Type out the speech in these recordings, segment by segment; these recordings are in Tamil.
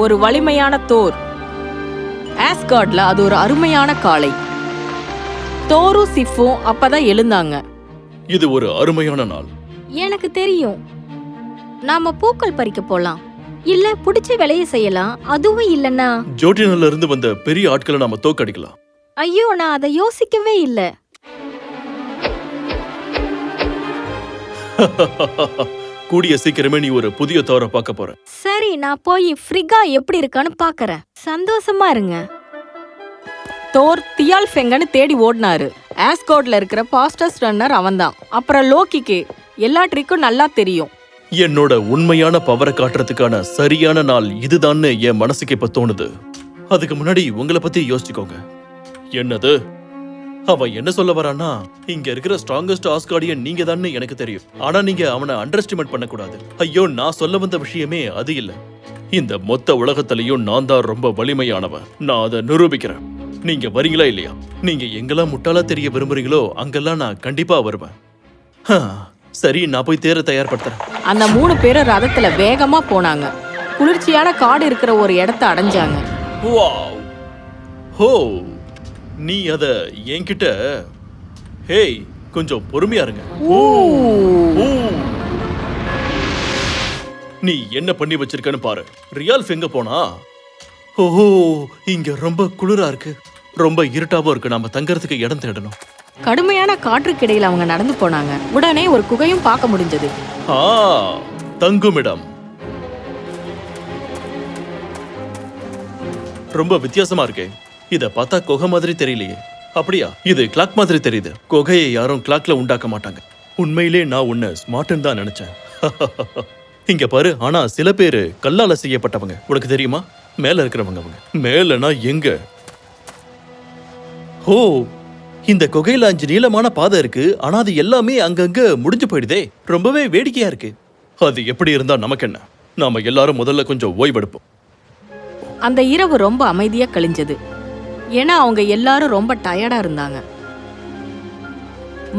ஒரு வலிமையான தோர். ஆஸ்கார்ட்ல அது ஒரு அருமையான காலை. தோரும் சிஃபும் அப்பதான் எழுந்தாங்க. இது ஒரு அருமையான நாள். எனக்கு தெரியும். நாம பூக்கள் பறிக்க போலாம், இல்ல புடிச்ச வேலையை செய்யலாம். அதுவும் இல்லன்னா ஜோட்டினல்ல இருந்து வந்த பெரிய ஆட்களை நாம தோக்கடிக்கலாம். ஐயோ, நான் அதை யோசிக்கவே இல்ல. கூடிய சீக்கிரமே நீ ஒரு புதிய தோரை பார்க்க போற. சரி, நான் போய் ஃப்ரிகா எப்படி இருக்கான்னு பாக்கறேன். சந்தோஷமா இருங்க. தோர் தியால்ஃபெங்கன்னு தேடி ஓடினாரு. ஆஸ்கார்ட்ல இருக்கிற ஃபாஸ்டஸ்ட் ரன்னர் அவன்தான். அப்புறம் லோக்கிக்கு எல்லா ட்ரிக்கும் நல்லா தெரியும். என்னோட உண்மையான பவரை காட்டுறதுக்கான சரியான நாள் இதுதான்னு என் மனசுக்கு இப்ப தோணுது. அதுக்கு முன்னாடி உங்களை பத்தி யோசிச்சுக்கோங்க. என்னது? அவன் என்ன சொல்ல வரான்னா, இங்க இருக்கிற ஸ்ட்ராங்கஸ்ட் ஆஸ்கார்டியன் நீங்க தான்னு எனக்கு தெரியும். ஆனா நீங்க அவனை அண்டர் எஸ்டிமேட் பண்ணக்கூடாது. ஐயோ, நான் சொல்ல வந்த விஷயமே அது இல்ல. இந்த மொத்த உலகத்திலையும் நான் தான் ரொம்ப வலிமையானவன். நான் அதை நிரூபிக்கிறேன். நீங்க வரீங்களா இல்லையா? நீங்க எங்கெல்லாம் முட்டாளா தெரிய விரும்புறீங்களோ அங்கெல்லாம் நான் கண்டிப்பா வருவேன். சரி, நான் போய் தேரை தயார்படுத்துறேன். அந்த 3 பேரும் ரதத்துல வேகமா போனாங்க. குளிர்ச்சியான காடு இருக்கிற ஒரு இடத்த அடைஞ்சாங்க. வாவ்! ஹோ, நீ அத என்கிட்ட. ஹேய், கொஞ்சம் பொறுமையா இருங்க. ஊ. நீ என்ன பண்ணி வச்சிருக்கன்னு பாரு. ரியால்ஃப் எங்க போனா? ஓஹோ, இங்க ரொம்ப குளிரா இருக்கு, ரொம்ப இருட்டாவும் இருக்கு. நாம தங்கறதுக்கு இடம் தேடணும். கடுமையான காற்றுக்கிடையில அவங்க நடந்து போனாங்க. உடனே ஒரு குகையும் பார்க்க முடிஞ்சது. தங்குமிடம் ரொம்ப வித்தியாசமா இருக்கே. இத பார்த்தா குகை மாதிரி தெரியலையே. அப்படியா? இது கிளாக் மாதிரி தெரியுது. குகையை யாரும் கிளாக்ல உண்டாக்க மாட்டாங்க. உண்மையிலே நான் உன்னை ஸ்மார்ட்னு தான் நினைச்சேன். இங்க பாரு. ஆனா சில பேரு கல்லால செய்யப்பட்டவங்க. உனக்கு தெரியுமா? மேல இருக்கிறவங்க. அவங்க மேலனா எங்க? ஓ, இந்த குகையில 5 நீளமான பாதை இருக்கு. ஆனா அது எல்லாமே அங்கங்க முடிஞ்சு போயிடுதே. ரொம்பவே வேடிக்கையா இருக்கு. அது எப்படி இருந்தா நமக்கு என்ன? நாம எல்லாரும் முதல்ல கொஞ்சம் ஓய்வெடுப்போம். அந்த இரவு ரொம்ப அமைதியா கழிஞ்சது. ஏன்னா அவங்க எல்லாரும் ரொம்ப டயர்டா இருந்தாங்க.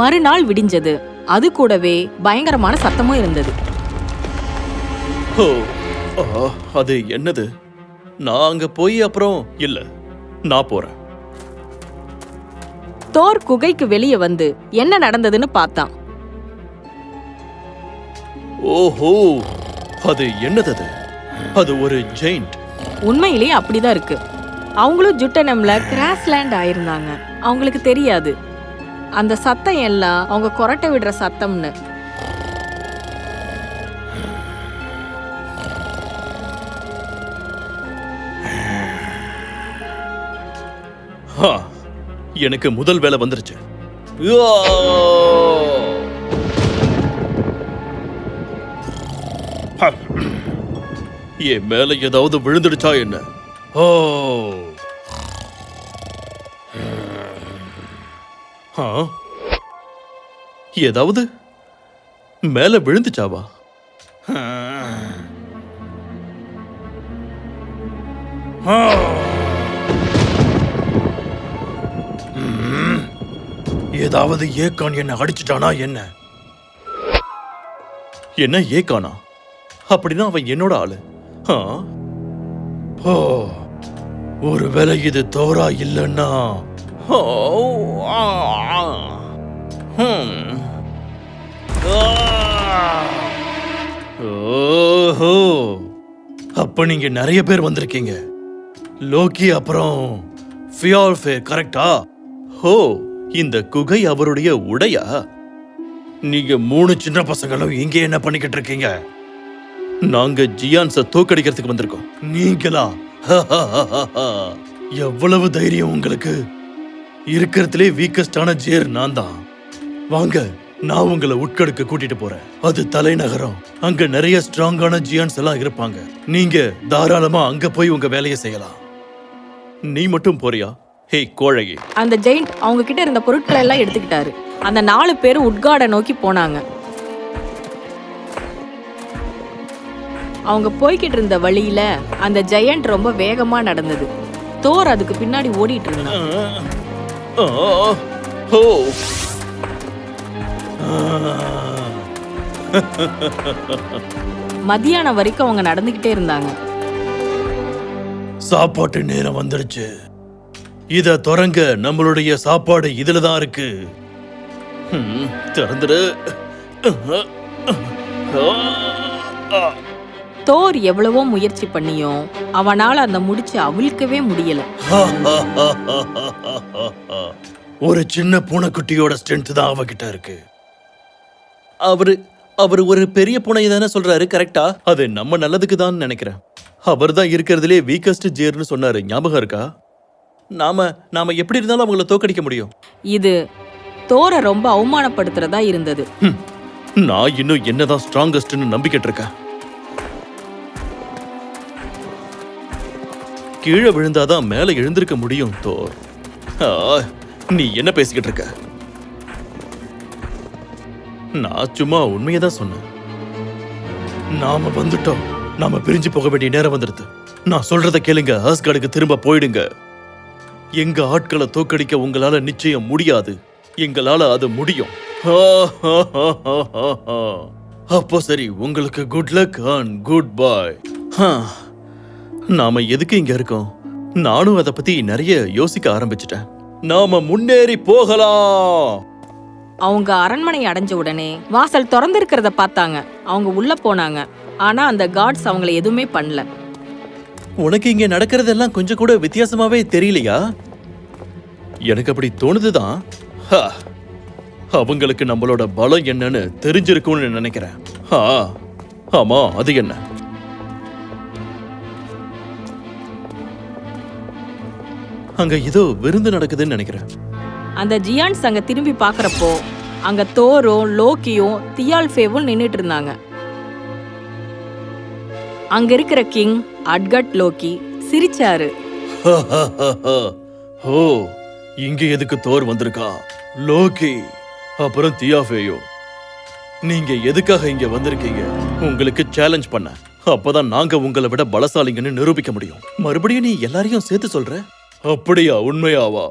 மறுநாள் விடிஞ்சது. அது கூடவே பயங்கரமான சத்தமும் இருந்தது. அது என்னது? நான் அங்க போய் அப்புறம் இல்ல, நான் போறேன். தோர் குகைக்கு வெளியே வந்து என்ன நடந்ததுன்னு பார்த்தான். ஓஹோ, அது என்னது? அது ஒரு ஜெயிண்ட். உண்மையிலேயே அப்படிதான் இருக்கு. அவங்களும் ஜுட்டனம்ல கிராஸ்லேண்ட் ஆயிருந்தாங்க. அவங்களுக்கு தெரியாது அந்த சத்தம் எல்லாம் அவங்க கொரட்டை விடுற சத்தம்னு. எனக்கு முதல் வேலை வந்துருச்சு. என் மேல ஏதாவது விழுந்துடுச்சா என்ன? ஏதாவது மேல விழுந்துச்சாவா? ஏதாவது ஏக்கான் என்ன அடிச்சுட்டானா என்ன? என்ன ஏக்கானா? அப்படின்னா அவன் என்னோட ஆளு. ஒருவேளை இது தோரா இல்லைன்னா ஓஹோ, அப்ப நீங்க நிறைய பேர் வந்திருக்கீங்க. லோக்கி அப்புறம் ஃபியால்ஃபே, கரெக்டா? ஹோ, இந்த குகை அவருடைய உடையா? நீங்க 3 சின்ன பசங்களும் இங்கே என்ன பண்ணிக்கிட்டு இருக்கீங்க? நாங்க ஜியான்ஸ தோக்கடிக்கிறதுக்கு வந்திருக்கோம். நீங்களா? எவ்வளவு தைரியம் உங்களுக்கு! இருக்கிறதுலே வீக்கஸ்டான ஜேர் நான் தான். வாங்க, நான் உங்களை உட்கடுக்க கூட்டிட்டு போறேன். அது தலைநகரம். அங்க நிறைய ஸ்ட்ராங்கான ஜியான்ஸ் எல்லாம் இருப்பாங்க. நீங்க தாராளமா அங்க போய் உங்க வேலையை செய்யலாம். நீ மட்டும் போறியா? ஹே கோழையே! அந்த ஜெயிண்ட் அவங்க கிட்ட இருந்த பொருட்களை எல்லாம் எடுத்துக்கிட்டாரு. அந்த 4 பேரும் உட்கார்டை நோக்கி போனாங்க. அவங்க போய்கிட்டு இருந்த வழியில அந்த ஜெயண்ட் ரொம்ப வேகமா நடந்தது. தோர் அதுக்கு பின்னாடி ஓடிட்டு இருந்தான். மத்தியானம் வரைக்கும் அவங்க நடந்துகிட்டே இருந்தாங்க. சாப்பாட்டு நேரம் வந்துருச்சு. இத தொடங்க நம்மளுடைய சாப்பாடு இதுலதான் இருக்கு. திறந்துடு. தோர் எவ்வளவோ முயற்சி பண்ணியும் அவனால அந்த முடிச்சு அவிழ்க்கவே முடியல. ஒரு சின்ன பூனைக்குட்டியோட ஸ்ட்ரென்த் தான் அவகிட்ட இருக்கு. அவரு ஒரு பெரிய பூனையை தானே சொல்றாரு, கரெக்டா? அது நம்ம நல்லதுக்கு தான் நினைக்கிறேன். அவர் தான் இருக்கிறதுலே வீக்கஸ்ட் ஜியர்னு சொன்னாரு, ஞாபகம் இருக்கா? நாம எப்படி இருந்தாலும் அவங்கள தோக்கடிக்க முடியும். இது தோரை ரொம்ப அவமானப்படுத்துறதா இருந்தது. நான் இன்னும் என்னதான் ஸ்ட்ராங்கஸ்ட்னு நம்பிக்கிட்டு இருக்கேன். கீழே விழுந்தாதான் மேல எழுந்திருக்க முடியும். தோர், நீ என்ன பேசிக்கிட்டு இருக்க? நான் சும்மா உண்மையை தான் சொன்னேன். நாம வந்துட்டோம். நாம பிரிஞ்சு போக வேண்டிய நேரம் வந்துடுது. நான் சொல்றத கேளுங்க. ஆஸ்கார்டுக்கு திரும்ப போயிடுங்க. எங்க ஆட்களை தோக்கடிக்க உங்களால நிச்சயம் முடியாது. எங்களால அது முடியும். அப்போ சரி, உங்களுக்கு good luck and good bye. நாம எதுக்கு இங்க இருக்கோம்? நானும் அதை பத்தி நிறைய யோசிக்க ஆரம்பிச்சிட்டேன். நாம முன்னேறி போகலாம். அவங்க அரண்மனை அடைஞ்ச உடனே வாசல் திறந்திருக்கிறத பார்த்தாங்க. அவங்க உள்ள போனாங்க. ஆனா அந்த கார்ட்ஸ் அவங்கள எதுவுமே பண்ணல. உனக்கு இங்க நடக்கிறதெல்லாம் கொஞ்சம் கூட வித்தியாசமாவே தெரியலையா? எனக்கு அப்படி தோணுதுதான். அவங்களுக்கு நம்மளோட பலம் என்னன்னு தெரிஞ்சிருக்கும்னு நினைக்கிறேன். ஆமா, அது என்ன? அங்க ஏதோ விருந்து நடக்குதுன்னு நினைக்கிறேன். அந்த ஜியான்ஸ் அங்க திரும்பி பாக்குறப்போ அங்க தோரும் லோக்கியும் தியால்ஃபேவும் நின்னுட்டு இருந்தாங்க. அங்க இருக்கிற கிங் அட்கட் லோக்கி சிரிச்சாரு. ஓ, இங்க எதுக்கு தோர் வந்திருக்கா? லோக்கி அப்புறம் தியாஃபேயோ, நீங்க எதுக்காக இங்க வந்திருக்கீங்க? உங்களுக்கு சேலஞ்ச் பண்ண. அப்பதான் நாங்க உங்களை விட பலசாலிங்கன்னு நிரூபிக்க முடியும். மறுபடியும் நீ எல்லாரையும் சேர்த்து சொல்ற? அப்படியா? உண்மையாவா?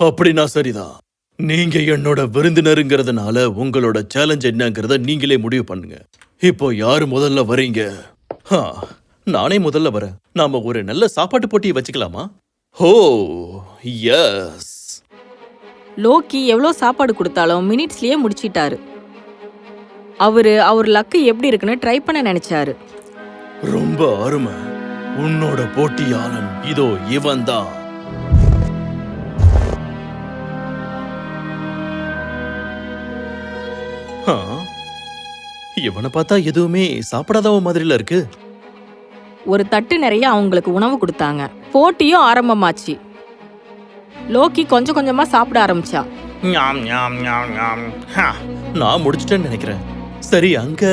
அப்படின்னா சரிதான். நீங்க என்னோட விருந்தினருங்கிறதுனால உங்களோட சேலஞ்ச் என்னங்கிறத நீங்களே முடிவு பண்ணுங்க. இப்போ யாரு முதல்ல வரீங்க? நானே முதல்ல வரேன். நாம ஒரு நல்ல சாப்பாட்டு போட்டியை வச்சுக்கலாமா? ஹோ எஸ். லோக்கி எவ்வளவு சாப்பாடு கொடுத்தாலும் மினிட்ஸ்லயே முடிச்சிட்டாரு. அவர் லக்கு எப்படி இருக்குன்னு ட்ரை பண்ண நினைச்சாரு. ரொம்ப அருமை. உன்னோட போட்டியாளன் இதோ இவன் தான். இவனை பார்த்தா எதுவுமே சாப்பிடாதவ மாதிரில இருக்கு. ஒரு தட்டு நிறைய அவங்களுக்கு உணவு கொடுத்தாங்க. போட்டியும் ஆரம்பமாச்சு. லோக்கி கொஞ்சம் கொஞ்சமா சாப்பிட ஆரம்பிச்சான். நான் முடிச்சிட்டேன்னு நினைக்கிறேன். சரி, அங்க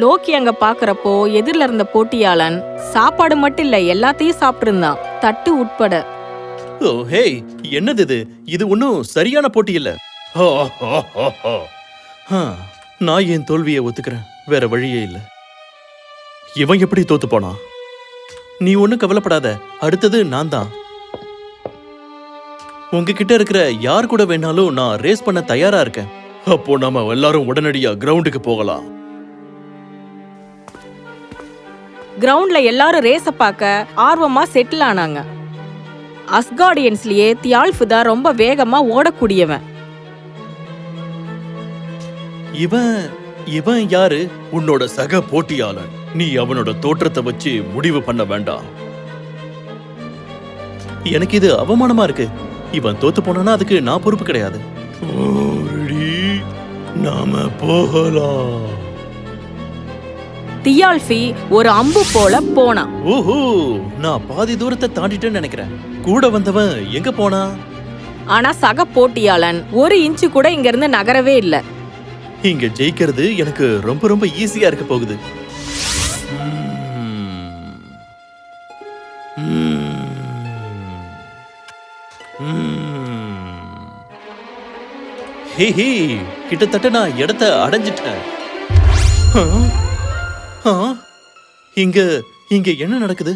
லோக்கி அங்க பாக்குறப்போ எதிரில இருந்த போட்டியாளன் சாப்பாடு மட்டும் இல்ல, எல்லாத்தையும் சாப்பிட்டு இருந்தான், தட்டு உட்பட. ஓ ஹே, என்னது இது? இது ஒன்னும் சரியான போட்டி இல்ல. நான் என் தோல்வியை ஒத்துக்கிறேன். வேற வழியே இல்ல. இவன் எப்படி தோத்து போனா? நீ ஒன்னும் கவலைப்படாத. அடுத்தது நான் தான். உங்ககிட்ட இருக்கிற யார் கூட வேணாலும் நான் ரேஸ் பண்ண தயாரா இருக்கேன். அப்போ நாம எல்லாரும் உடனடியா கிரவுண்டுக்கு போகலாம். கிரவுண்ட்ல எல்லாரும் ரேஸ பார்க்க ஆர்வமா செட்டில் ஆனாங்க. அஸ்கார்டியன்ஸ்லயே தியால்ஃபு தான் ரொம்ப வேகமா ஓடக்கூடியவன். இவன் யாரு? உன்னோட சக போட்டியாளன். நீ அவனோட தோற்றத்தை வச்சு முடிவு பண்ண வேண்டாம். எனக்கு இது அவமானமா இருக்கு. இவன் தோத்து போனானா அதுக்கு நான் பொறுப்பு கிடையாது. நாம போகலாம். தியால்ஃபி ஒரு அம்பு போல போனான். ஓஹோ, நான் பாதி தூரத்தை தாண்டிட்டேன்னு நினைக்கிறேன். கூட வந்தவன் எங்க போனா? ஆனா சக போட்டியாளன் ஒரு இன்ச்சு கூட இங்க இருந்து நகரவே இல்ல. இங்க ஜெயிக்கிறது எனக்கு ரொம்ப ரொம்ப ஈஸியா இருக்க போகுது. ஹே ஹே, கிட்டத்தட்ட நான் இடத்தை அடைஞ்சிட்டேன். இங்க என்ன நடக்குது?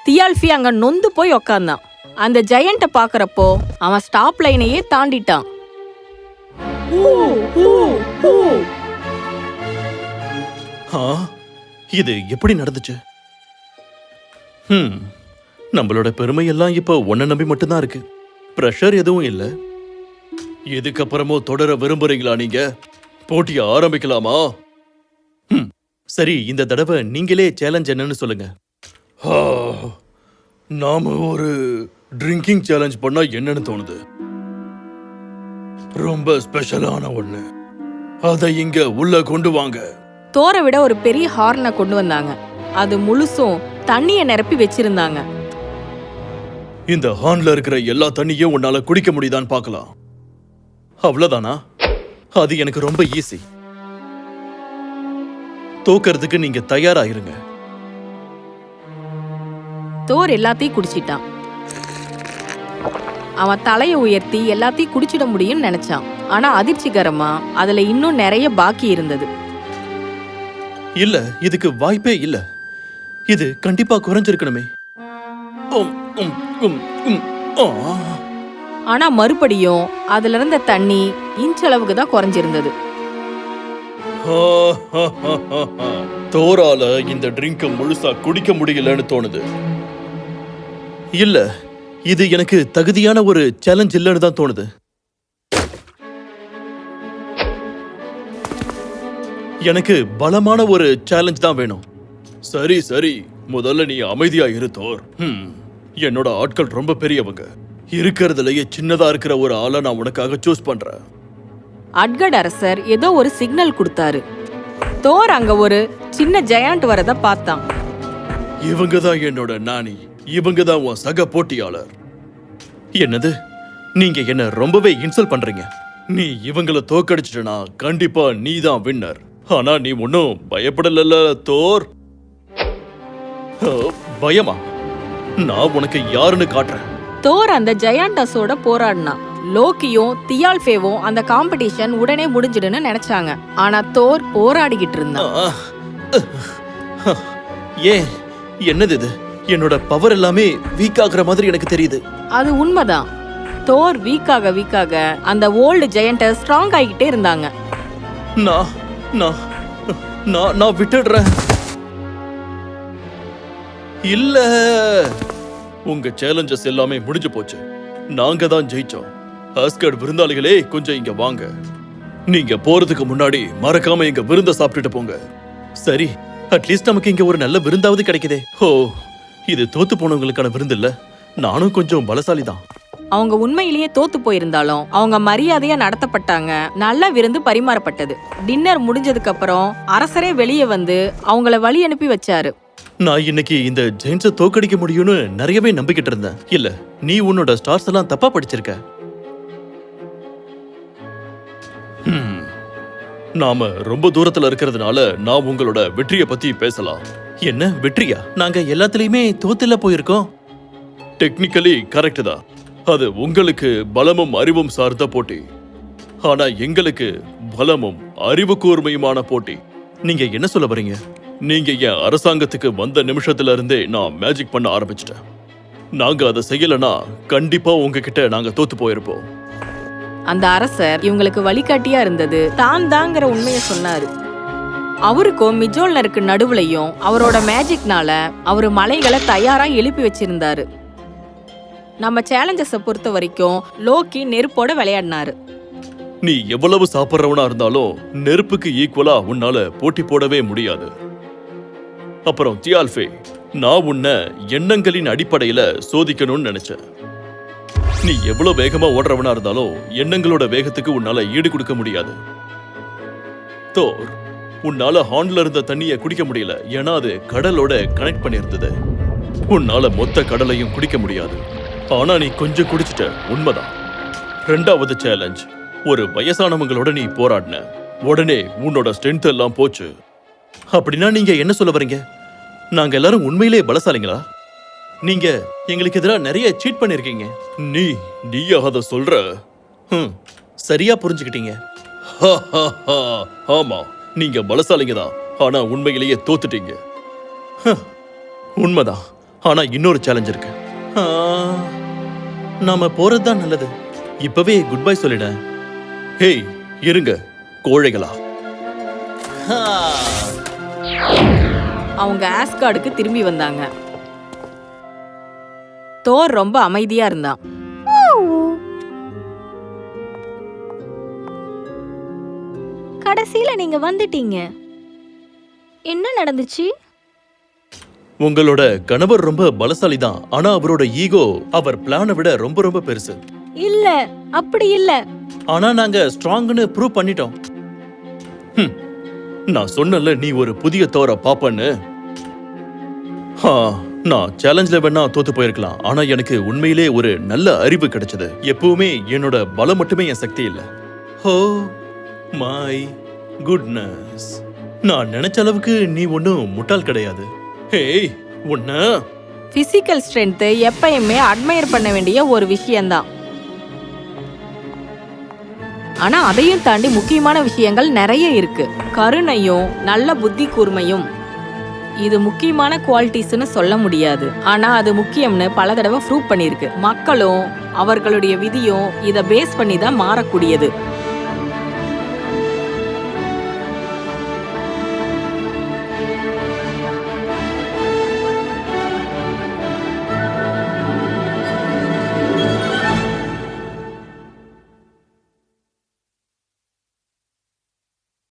தியால்ஃபி அங்க நொந்து போய் உக்காந்தான். அந்த ஜெயண்ட பாக்குறப்போ அவன் ஸ்டாப் லைனையே தாண்டிட்டான். இது எப்படி நடந்துச்சு? நம்மளோட பெருமை எல்லாம் இப்ப உன்னை நம்பி மட்டும்தான் இருக்கு. பிரஷர் எதுவும் இல்ல. இதுக்கப்புறமும் தொடர விரும்புறீங்களா? நீங்க போட்டிய ஆரம்பிக்கலாமா? சரி, இந்த தடவை நீங்களே சேலஞ்ச் என்னன்னு சொல்லுங்க. நாம ஒரு ட்ரிங்கிங் சேலஞ்ச் பண்ணா என்னன்னு தோணுது? ரொம்ப ஸ்பெஷலான ஒண்ணு. அதை இங்க உள்ள கொண்டு வாங்க. தோரை விட ஒரு பெரிய ஹார்னை கொண்டு வந்தாங்க. அது முழுசும் தண்ணிய நிரப்பி வச்சிருந்தாங்க. இந்த ஹார்ன்ல இருக்கிற எல்லா தண்ணியும் உன்னால குடிக்க முடியுதான்னு பார்க்கலாம். அவ்வளவுதானா? அது எனக்கு ரொம்ப ஈஸி. தோக்கறதுக்கு நீங்க தயாராயிருங்க. தோர் எல்லாத்தையும் குடிச்சிட்டான். அவன் தலையை உயர்த்தி எல்லாத்தையும் குடிச்சிட முடியும்னு நினைச்சான். ஆனா அதிர்ச்சிகரமா அதுல இன்னும் நிறைய பாக்கி இருந்தது. இல்ல, இதுக்கு வாய்ப்பே இல்ல. இது கண்டிப்பா குறைஞ்சிருக்கணுமே. ஆனா மறுபடியும் அதுல இருந்த தண்ணி இன்ச்சளவுக்கு தான் குறைஞ்சிருந்தது. தோரால இந்த ட்ரிங்க முழுசா குடிக்க முடியலன்னு தோணுது. இல்ல, இது எனக்கு தகுதியான ஒரு சேலஞ்ச் இல்லைன்னு தான் தோணுது. எனக்கு பலமான ஒரு சேலஞ்ச் தான் வேணும். சரி சரி, முதல்ல நீ அமைதியா இரு தோர். என்னோட ஆட்கள் ரொம்ப பெரியவங்க. இருக்கிறதுலயே சின்னதா இருக்கிற ஒரு ஆளை நான் உனக்காக சூஸ் பண்றேன். அட்கட் அரசர் ஏதோ ஒரு சிக்னல் கொடுத்தாரு. தோர் அங்க ஒரு சின்ன ஜெயண்ட் வரத பார்த்தான். இவங்க தான் என்னோட நானி. இவங்க தான் உன் சக போட்டியாளர். என்னது? நீங்க என்ன ரொம்பவே இன்சல்ட் பண்றீங்க. நீ இவங்கள தோக்கடிச்சிட்டனா கண்டிப்பா நீ தான் வின்னர். ஆனா நீ ஒன்னும் பயப்படல தோர். பயமா? நான் உனக்கு யாருன்னு காட்டுறேன். தோர் அந்த ஜெயாண்டஸோட போராடினான். லோக்கியும் தியால்ஃபேவும் அந்த காம்படிஷன் உடனே முடிஞ்சிடுன்னு நினைச்சாங்க. ஆனா தோர் போராடிக்கிட்டு இருந்தான். ஏன்? என்னது இது? என்னோட பவர் எல்லாமே வீக் ஆகுற மாதிரி எனக்கு தெரியுது. அது உண்மைதான். தோர் வீக்காக வீக்காக அந்த ஓல்டு ஜெயண்ட ஸ்ட்ராங் ஆகிக்கிட்டே இருந்தாங்க. நான் விட்டுடுறேன். இல்ல, உங்க சேலஞ்சஸ் எல்லாமே முடிஞ்சு போச்சு. நாங்க தான் ஜெயிச்சோம். ஆஸ்கர்ட் விருந்தாளிகளே, கொஞ்சம் இங்க வாங்க. நீங்க போறதுக்கு முன்னாடி மறக்காம எங்க விருந்த சாப்பிட்டுட்டு போங்க. சரி, அட்லீஸ்ட் நமக்கு இங்க ஒரு நல்ல விருந்தாவது கிடைக்குதே. ஓ, இது தோத்து போனவங்களுக்கான விருந்து இல்ல. நானும் கொஞ்சம் பலசாலி தான். அவங்க உண்மையிலேயே தோத்து போயிருந்தாலும் அவங்க மரியாதையா நடத்தப்பட்டாங்க. நல்ல விருந்து பரிமாறப்பட்டது. டின்னர் முடிஞ்சதுக்கு அப்புறம் அரசரே வெளியே வந்து அவங்கள வழி அனுப்பி வச்சாரு. நான் இன்னைக்கு இந்த ஜெயின்ஸை தோக்கடிக்க முடியும்னு நிறையவே நம்பிக்கிட்டு இருந்தேன். இல்ல, நீ உன்னோட ஸ்டார்ஸ் எல்லாம் தப்பா படிச்சிருக்க. நாம ரொம்ப தூரத்துல இருக்கிறதுனால நான் உங்களோட வெற்றியை பத்தி பேசலாம். என்ன வெற்றியா? நாங்க எல்லாத்துலயுமே தோத்துல போயிருக்கோம். டெக்னிக்கலி கரெக்ட் தான். அது உங்களுக்கு பலமும் அறிவும் சார்ந்த போட்டி. ஆனா எங்களுக்கு பலமும் அறிவு கூர்மையுமான போட்டி. நீங்க என்ன சொல்ல வரீங்க? நீங்க என் அரசாங்கத்துக்கு வந்த நிமிஷத்துல இருந்தே நான் மேஜிக் பண்ண ஆரம்பிச்சிட்டேன். நாங்க அதை செய்யலனா கண்டிப்பா உங்ககிட்ட நாங்க தோத்து போயிருப்போம். அந்த அரசர் இவங்களுக்கு வழிகாட்டியா இருந்தது தான் தாங்கிற உண்மையை சொன்னாரு. அவருக்கும் மிஜோல்னருக்கு நடுவுலையும் அவரோட மேஜிக்னால அவரு மலைகளை தயாரா எழுப்பி வச்சிருந்தாரு. நம்ம சேலஞ்சஸை பொறுத்த வரைக்கும் லோக்கி நெருப்போட விளையாடினாரு. நீ எவ்வளவு சாப்பிட்றவனா இருந்தாலும் நெருப்புக்கு ஈக்குவலா உன்னால போட்டி போடவே முடியாது. அப்புறம் தியால்ஃபே, நான் உன்னை எண்ணங்களின் அடிப்படையில சோதிக்கணும்னு நினைச்சேன். நீ எவ்வளவு வேகமா ஓடுறவனா இருந்தாலும் எண்ணங்களோட வேகத்துக்கு உன்னால ஈடு கொடுக்க முடியாது. தோர், உன்னால ஹார்ன்ல இருந்த தண்ணியை குடிக்க முடியல. ஏன்னா அது கடலோட கனெக்ட் பண்ணியிருந்தது. உன்னால மொத்த கடலையும் குடிக்க முடியாது. ஆனா நீ கொஞ்சம் குடிச்சிட்ட, உண்மைதான். ரெண்டாவது சேலஞ்ச், ஒரு வயசானவங்களோட நீ போராடின. உடனே உன்னோட ஸ்ட்ரென்த் எல்லாம் போச்சு. அப்படின்னா நீங்க என்ன சொல்ல வரீங்க? நாங்க எல்லாரும் உண்மையிலே பலசாலிங்களா? நீங்க எங்களுக்கு எதிராக நிறைய சீட் பண்ணிருக்கீங்க. நீயா அத சொல்ற? சரியா புரிஞ்சுக்கிட்டீங்க. ஆமா, நீங்க பலசாலிங்க தான். ஆனா உண்மையிலேயே தோத்துட்டீங்க. உண்மைதான். ஆனா இன்னொரு சேலஞ்ச் இருக்கு. நாம போறதுதான் நல்லது. இப்பவே குட் பை சொல்லிட. ஹேய், இருங்க கோழைகளா. அவங்க ஆஸ்கார்டுக்கு திரும்பி வந்தாங்க. தோர் ரொம்ப அமைதியா இருந்தான். கடைசியில நீங்க வந்துட்டீங்க. என்ன நடந்துச்சு? உங்களோட கணவர் ரொம்ப பலசாலி தான், ஆனா அவரோட ஈகோ அவர் பிளானை விட ரொம்ப ரொம்ப பெருசு. இல்ல, அப்படி இல்ல. ஆனா நாங்க ஸ்ட்ராங்னு ப்ரூவ் பண்ணிட்டோம். நான் சொன்னல நீ ஒரு புதிய தோரை பாப்பன்னு. நான் சேலஞ்ச்ல வேணா தோத்து போயிருக்கலாம், ஆனா எனக்கு உண்மையிலே ஒரு நல்ல அறிவு கிடைச்சது. எப்பவுமே என்னோட பலம் மட்டுமே என் சக்தி இல்ல. ஹோ மை குட்னஸ், நான் நினைச்ச அளவுக்கு நீ ஒன்னும் முட்டாள் கிடையாது. ஹேய் உன்ன பிசிக்கல் ஸ்ட்ரென்த் எப்பயுமே அட்மையர் பண்ண வேண்டிய ஒரு விஷயம்தான். ஆனா அதையும் தாண்டி முக்கியமான விஷயங்கள் நிறைய இருக்கு. கருணையும் நல்ல புத்தி கூர்மையும் இது முக்கியமான குவாலிட்டிஸ்னு சொல்ல முடியாது, ஆனா அது முக்கியம்னு பல தடவை ப்ரூவ் பண்ணிருக்கு. மக்களும் அவர்களுடைய விதியும் இதை பேஸ் பண்ணி தான் மாறக்கூடியது.